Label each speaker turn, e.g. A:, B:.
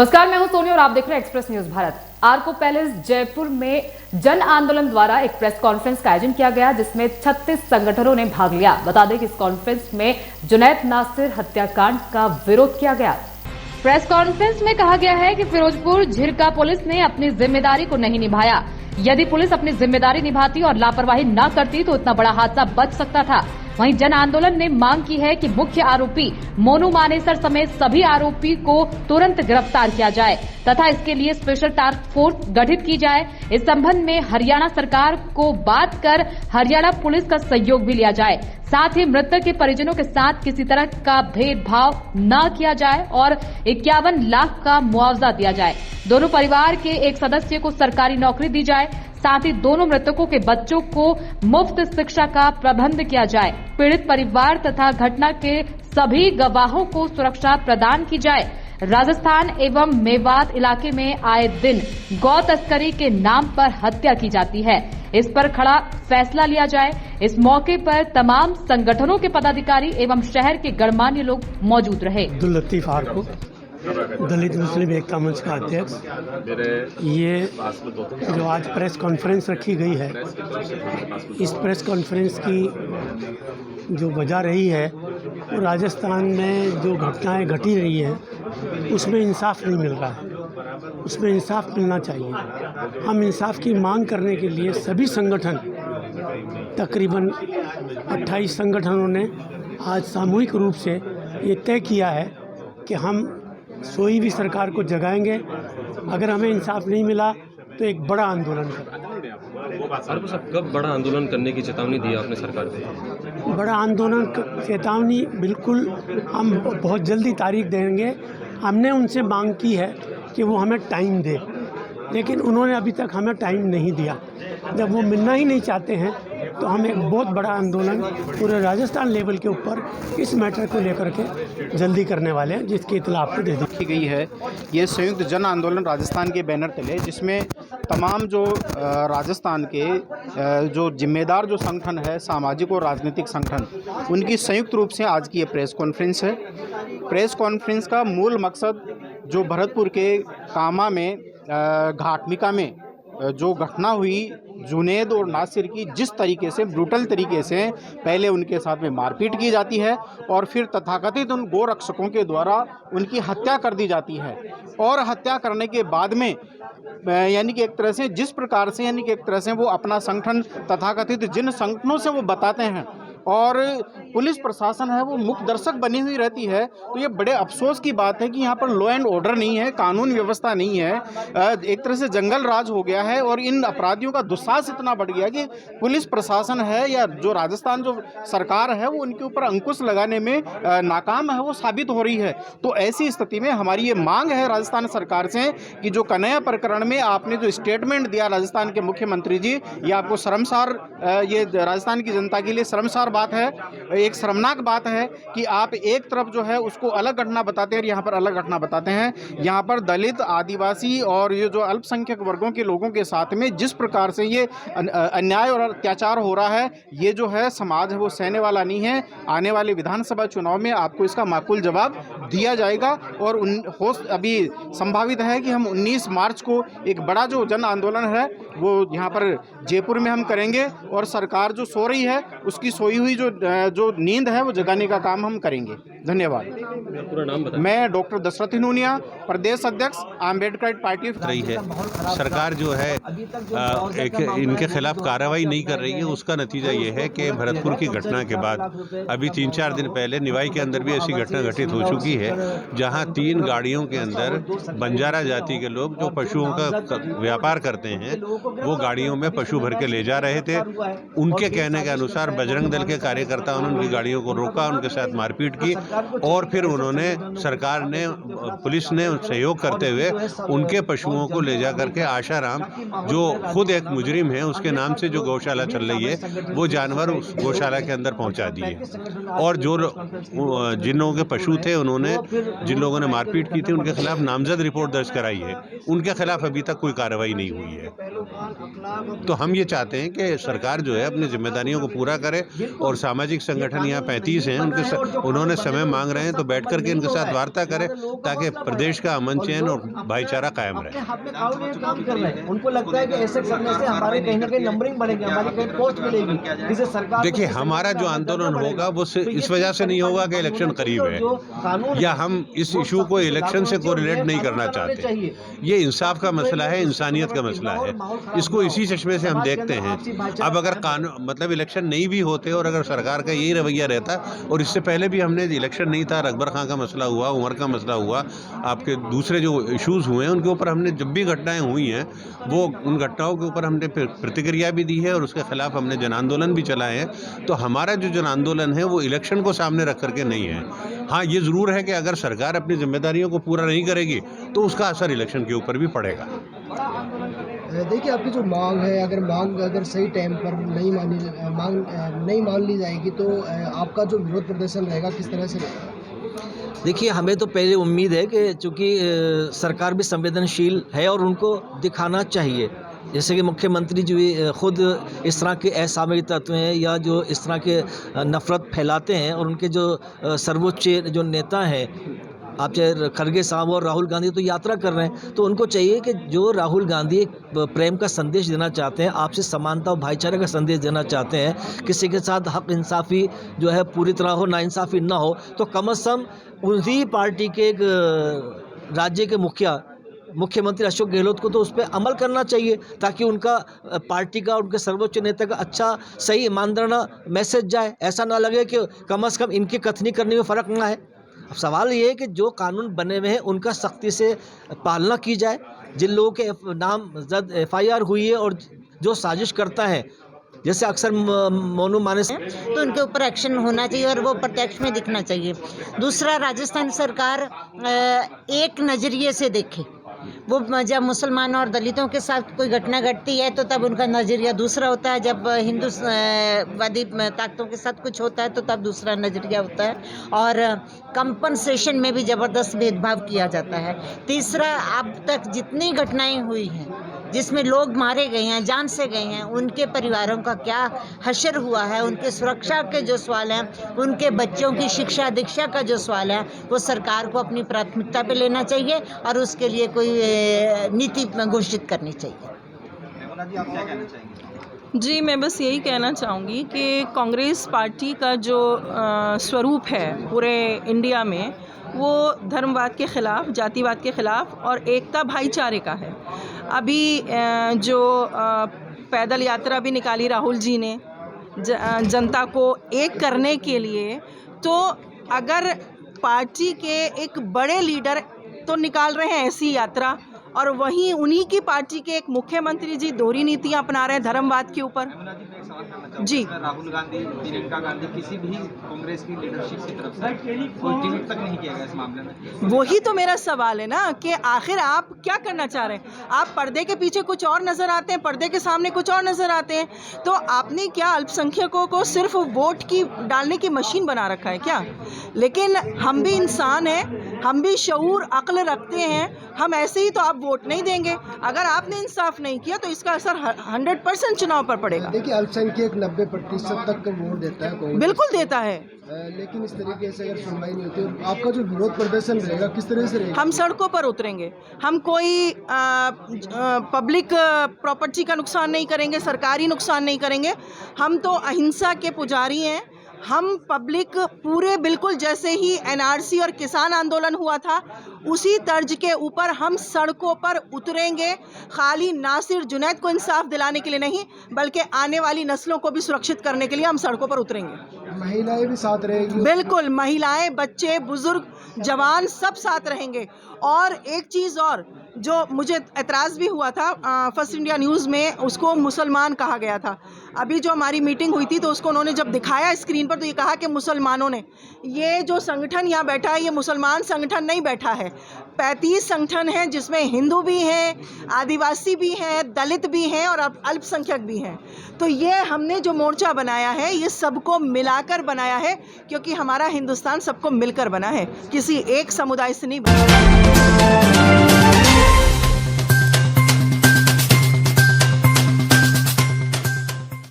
A: नमस्कार, मैं हूं सोनी और आप देख रहे हैं एक्सप्रेस न्यूज भारत। आरको पैलेस जयपुर में जन आंदोलन द्वारा एक प्रेस कॉन्फ्रेंस का आयोजन किया गया, जिसमें 36 संगठनों ने भाग लिया। बता दें कि इस कॉन्फ्रेंस में जुनैद नासिर हत्याकांड का विरोध किया गया। प्रेस कॉन्फ्रेंस में कहा गया है कि फिरोजपुर झिरका पुलिस ने अपनी जिम्मेदारी को नहीं निभाया। यदि पुलिस अपनी जिम्मेदारी निभाती और लापरवाही न करती तो इतना बड़ा हादसा बच सकता था। वहीं जन आंदोलन ने मांग की है कि मुख्य आरोपी मोनू मानेसर समेत सभी आरोपी को तुरंत गिरफ्तार किया जाए तथा इसके लिए स्पेशल टास्क फोर्स गठित की जाए। इस संबंध में हरियाणा सरकार को बात कर हरियाणा पुलिस का सहयोग भी लिया जाए। साथ ही मृतक के परिजनों के साथ किसी तरह का भेदभाव न किया जाए और 51 लाख का मुआवजा दिया जाए। दोनों परिवार के एक सदस्य को सरकारी नौकरी दी जाए। साथ ही दोनों मृतकों के बच्चों को मुफ्त शिक्षा का प्रबंध किया जाए। पीड़ित परिवार तथा घटना के सभी गवाहों को सुरक्षा प्रदान की जाए। राजस्थान एवं मेवात इलाके में आए दिन गौ तस्करी के नाम पर हत्या की जाती है। इस पर खड़ा फैसला लिया जाए। इस मौके पर तमाम संगठनों के पदाधिकारी एवं शहर के गणमान्य लोग मौजूद रहे।
B: अब्दुल लतीफ आरको, दलित मुस्लिम एकता मंच का अध्यक्ष। ये जो आज प्रेस कॉन्फ्रेंस रखी गई है, इस प्रेस कॉन्फ्रेंस की जो वजह रही है वो राजस्थान में जो घटनाएं घटी रही हैं उसमें इंसाफ नहीं मिल रहा है। उसमें इंसाफ मिलना चाहिए। हम इंसाफ की मांग करने के लिए सभी संगठन, तकरीबन 28 संगठनों ने आज सामूहिक रूप से ये तय किया है कि हम सोई हुई सरकार को जगाएंगे। अगर हमें इंसाफ नहीं मिला तो एक बड़ा आंदोलन करेंगे।
C: कब बड़ा आंदोलन करने की चेतावनी दी आपने सरकार को?
B: बड़ा आंदोलन चेतावनी बिल्कुल हम बहुत जल्दी तारीख देंगे। हमने उनसे मांग की है कि वो हमें टाइम दे, लेकिन उन्होंने अभी तक हमें टाइम नहीं दिया। जब वो मिलना ही नहीं चाहते हैं तो हम एक बहुत बड़ा आंदोलन पूरे राजस्थान लेवल के ऊपर इस मैटर को लेकर के जल्दी करने वाले हैं, जिसकी इत्तला आपको दे दी
D: गई है। ये संयुक्त जन आंदोलन राजस्थान के बैनर तले, जिसमें तमाम जो राजस्थान के जो जिम्मेदार जो संगठन है, सामाजिक और राजनीतिक संगठन, उनकी संयुक्त रूप से आज की ये प्रेस कॉन्फ्रेंस है। प्रेस कॉन्फ्रेंस का मूल मकसद जो भरतपुर के कामा में घाटमिका में जो घटना हुई, जुनैद और नासिर की जिस तरीके से ब्रूटल तरीके से पहले उनके साथ में मारपीट की जाती है और फिर तथाकथित उन गोरक्षकों के द्वारा उनकी हत्या कर दी जाती है। और हत्या करने के बाद में यानी कि एक तरह से जिस प्रकार से यानी कि एक तरह से वो अपना संगठन तथाकथित जिन संगठनों से वो बताते हैं और पुलिस प्रशासन है वो मुख्य दर्शक बनी हुई रहती है, तो ये बड़े अफसोस की बात है कि यहाँ पर लॉ एंड ऑर्डर नहीं है, कानून व्यवस्था नहीं है। एक तरह से जंगल राज हो गया है और इन अपराधियों का दुस्साहस इतना बढ़ गया कि पुलिस प्रशासन है या जो राजस्थान जो सरकार है वो उनके ऊपर अंकुश लगाने में नाकाम है, वो साबित हो रही है। तो ऐसी स्थिति में हमारी ये मांग है राजस्थान सरकार से कि जो कन्हैया प्रकरण में आपने जो स्टेटमेंट दिया राजस्थान के मुख्यमंत्री जी, ये आपको शर्मसार, ये राजस्थान की जनता के लिए शर्मसार बात है, एक शर्मनाक बात है कि आप एक तरफ जो है उसको अलग घटना बताते हैं और यहाँ पर अलग घटना बताते हैं। यहाँ पर दलित, आदिवासी और ये जो अल्पसंख्यक वर्गों के लोगों के साथ में जिस प्रकार से ये अन्याय और अत्याचार हो रहा है, ये जो है समाज है वो सहने वाला नहीं है। आने वाले विधानसभा चुनाव में आपको इसका माकूल जवाब दिया जाएगा और अभी संभावित है कि हम 19 मार्च को एक बड़ा जो जन आंदोलन है वो यहाँ पर जयपुर में हम करेंगे और सरकार जो सो रही है उसकी सोई हुई जो नींद है वो जगाने का काम हम करेंगे। धन्यवाद।
C: पूरा नाम बताएं।
D: मैं डॉक्टर दशरथ नूनिया, प्रदेश अध्यक्ष आम्बेडकर पार्टी
E: रही है। सरकार जो है एक इनके खिलाफ कार्रवाई नहीं कर रही है। उसका नतीजा ये है कि भरतपुर की घटना के बाद अभी 3-4 दिन पहले निवाई के अंदर भी ऐसी घटना घटित हो चुकी है, जहां 3 गाड़ियों के अंदर बंजारा जाति के लोग जो पशुओं का व्यापार करते हैं वो गाड़ियों में पशु भर के ले जा रहे थे। उनके कहने के अनुसार बजरंग दल के कार्यकर्ताओं ने उनकी गाड़ियों को रोका, उनके साथ मारपीट की और फिर उन्होंने, सरकार ने, पुलिस ने सहयोग करते हुए उनके पशुओं को ले जा करके आशाराम, जो खुद एक मुजरिम है, उसके नाम से जो गौशाला चल रही है, वो जानवर उस गौशाला के अंदर पहुंचा दिए। और जो जिन लोगों के पशु थे, उन्होंने, जिन लोगों ने मारपीट की थी, उनके खिलाफ नामजद रिपोर्ट दर्ज कराई है। उनके खिलाफ अभी तक कोई कार्रवाई नहीं हुई है। तो हम ये चाहते हैं कि सरकार जो है अपनी जिम्मेदारियों को पूरा करे और सामाजिक संगठन यहाँ 35 हैं, उन्होंने समय मांग रहे हैं, तो बैठ करके इनके साथ वार्ता करें ताकि प्रदेश का अमन चैन और भाईचारा कायम रहे।
F: काम कर रहे हैं, उनको लगता है कि ऐसे करने से हमारे कहीं ना कहीं नंबरिंग बढ़ेगी, हमारी कहीं पोस्ट मिलेगी, जिसे सरकार।
E: देखिए, हमारा जो आंदोलन होगा वो इस वजह से नहीं होगा कि इलेक्शन करीब है या हम इस इशू को इलेक्शन से कोरिलेट नहीं करना चाहते। ये इंसाफ का मसला है, इंसानियत का मसला है, इसको इसी चश्मे से हम देखते हैं। अब अगर कानून मतलब इलेक्शन नहीं भी होते और अगर सरकार का यही रवैया रहता, और इससे पहले भी हमने इलेक्शन नहीं था, अकबर खां का मसला हुआ, उमर का मसला हुआ, आपके दूसरे जो इश्यूज़ हुए हैं उनके ऊपर हमने जब भी घटनाएं हुई हैं वो उन घटनाओं के ऊपर हमने प्रतिक्रिया भी दी है और उसके खिलाफ हमने जन आंदोलन भी चलाए हैं। तो हमारा जो जन आंदोलन है वो इलेक्शन को सामने रख करके नहीं है। हाँ, ये ज़रूर है कि अगर सरकार अपनी जिम्मेदारियों को पूरा नहीं करेगी तो उसका असर इलेक्शन के ऊपर भी पड़ेगा।
F: देखिए, आपकी जो मांग है, अगर सही टाइम पर नहीं मान ली जाएगी तो आपका जो विरोध प्रदर्शन रहेगा किस तरह से रहेगा? देखिए, हमें तो पहले उम्मीद है कि चूँकि सरकार भी संवेदनशील है और उनको दिखाना चाहिए, जैसे कि मुख्यमंत्री जी खुद इस तरह के असामरिक तत्व हैं या जो इस तरह के नफरत फैलाते हैं, और उनके जो सर्वोच्च जो नेता हैं, आप चाहे खड़गे साहब और राहुल गांधी तो यात्रा कर रहे हैं, तो उनको चाहिए कि जो राहुल गांधी एक प्रेम का संदेश देना चाहते हैं, आपसी समानता और भाईचारे का संदेश देना चाहते हैं, किसी के साथ हक इंसाफ़ी जो है पूरी तरह हो, नाइंसाफ़ी ना हो, तो कम से कम उन्हीं पार्टी के एक राज्य के मुख्यमंत्री अशोक गहलोत को तो उस पर अमल करना चाहिए, ताकि उनका पार्टी का, उनके सर्वोच्च नेता का अच्छा सही ईमानदाराना मैसेज जाए। ऐसा ना लगे कि कम से कम इनकी कथनी करने में फ़र्क ना है। अब सवाल ये है कि जो कानून बने हुए हैं उनका सख्ती से पालना की जाए। जिन लोगों के नाम FIR हुई है और जो साजिश करता है, जैसे अक्सर मोनू मानस,
G: तो उनके ऊपर एक्शन होना चाहिए और वो प्रत्यक्ष में दिखना चाहिए। दूसरा, राजस्थान सरकार एक नज़रिए से देखे। वो जब मुसलमानों और दलितों के साथ कोई घटना घटती है तो तब उनका नज़रिया दूसरा होता है, जब हिंदूवादी ताकतों के साथ कुछ होता है तो तब दूसरा नज़रिया होता है, और कंपनसेशन में भी ज़बरदस्त भेदभाव किया जाता है। तीसरा, अब तक जितनी घटनाएं हुई हैं जिसमें लोग मारे गए हैं, जान से गए हैं, उनके परिवारों का क्या हशर हुआ है, उनके सुरक्षा के जो सवाल हैं, उनके बच्चों की शिक्षा दीक्षा का जो सवाल है, वो सरकार को अपनी प्राथमिकता पे लेना चाहिए और उसके लिए कोई नीति घोषित करनी चाहिए।
H: जी, मैं बस यही कहना चाहूँगी कि कांग्रेस पार्टी का जो स्वरूप है पूरे इंडिया में, वो धर्मवाद के ख़िलाफ़, जातिवाद के ख़िलाफ़ और एकता भाईचारे का है। अभी जो पैदल यात्रा भी निकाली राहुल जी ने जनता को एक करने के लिए, तो अगर पार्टी के एक बड़े लीडर तो निकाल रहे हैं ऐसी यात्रा, और वहीं उन्हीं की पार्टी के एक मुख्यमंत्री जी दोहरी नीतियां अपना रहे हैं धर्मवाद के ऊपर। जी,
I: राहुल गांधी, प्रियंका गांधी किसी भी कांग्रेस की लीडरशिप की तरफ से कोई ट्वीट तक नहीं किया गया इस मामले में।
H: वही तो मेरा सवाल है ना कि आखिर आप क्या करना चाह रहे हैं? आप पर्दे के पीछे कुछ और नज़र आते हैं, पर्दे के सामने कुछ और नज़र आते हैं। तो आपने क्या अल्पसंख्यकों को सिर्फ वोट की डालने की मशीन बना रखा है क्या? लेकिन हम भी इंसान हैं, हम भी शऊर अक्ल रखते हैं, हम ऐसे ही तो आप वोट नहीं देंगे। अगर आपने इंसाफ नहीं किया तो इसका असर 100% चुनाव पर पड़ेगा।
F: देखिए, अल्पसंख्यक 90% तक का वोट देता है,
H: बिल्कुल देता है,
F: लेकिन इस तरीके से अगर सुनवाई नहीं होती, आपका जो विरोध प्रदर्शन रहेगा किस तरह से रहेगा?
H: हम सड़कों पर उतरेंगे, हम कोई पब्लिक प्रॉपर्टी का नुकसान नहीं करेंगे, सरकारी नुकसान नहीं करेंगे। हम तो अहिंसा के पुजारी हैं। हम पब्लिक पूरे बिल्कुल जैसे ही NRC और किसान आंदोलन हुआ था उसी तर्ज के ऊपर हम सड़कों पर उतरेंगे, खाली नासिर जुनैद को इंसाफ दिलाने के लिए नहीं बल्कि आने वाली नस्लों को भी सुरक्षित करने के लिए हम सड़कों पर उतरेंगे।
F: महिलाएं भी साथ रहेंगी?
H: बिल्कुल, महिलाएं, बच्चे, बुजुर्ग, जवान सब साथ रहेंगे। और एक चीज़ और जो मुझे एतराज़ भी हुआ था, फर्स्ट इंडिया न्यूज़ में उसको मुसलमान कहा गया था। अभी जो हमारी मीटिंग हुई थी तो उसको उन्होंने जब दिखाया स्क्रीन पर तो ये कहा कि मुसलमानों ने, ये जो संगठन यहाँ बैठा है ये मुसलमान संगठन नहीं बैठा है, 35 संगठन हैं जिसमें हिंदू भी हैं, आदिवासी भी हैं, दलित भी हैं और अल्पसंख्यक भी हैं। तो ये हमने जो मोर्चा बनाया है ये सबको मिलाकर बनाया है, क्योंकि हमारा हिंदुस्तान सबको मिलकर बना है, किसी एक समुदाय से नहीं बना।